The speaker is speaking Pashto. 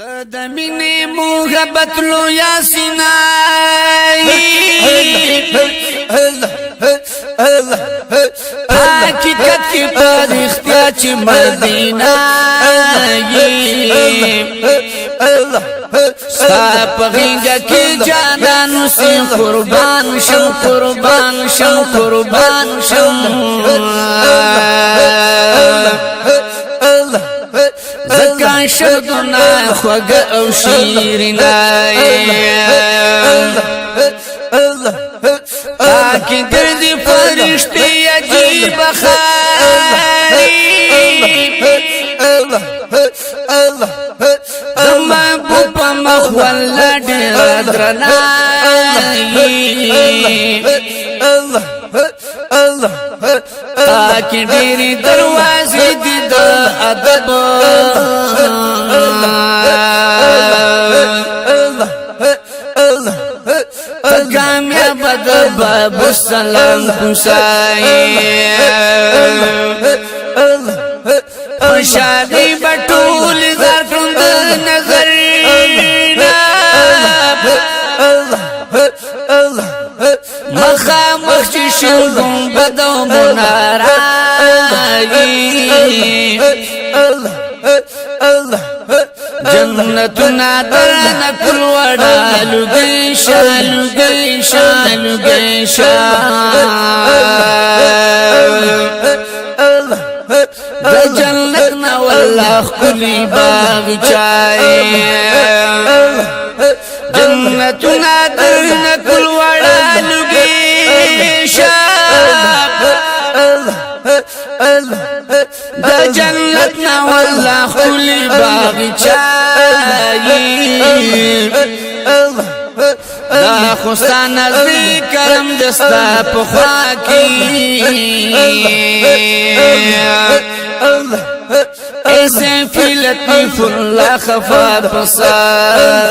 تا د مینې محبت لو یاسینای حقیقت کی پر اختیار چ مدینہ ستا پغیگا کی جانانو سی قربان شم قربان شم قربان شم زکا شدنا خوگ او شیرنا تاکی گردی فرشتی عجیب خاری دماغ پا مخوالا دیر درنائی تاکی دیری دروازی دی دا ادب کامیاب دا باب السلام کسائی خوشادی بطول زر کند نظرینا مخامخ چشم گنبد و منارائی جنتنا درن کل وڑا لگیشا لگیشا لگیشا دا جنتنا واللہ کلی باغ چائی جنتنا درن کل وڑا لگیشا دا جنتنا واللہ کلی باغ چائی دا خستان نزدی کرم دستا پخواکی ایسے فی لطیف اللہ خفا پسار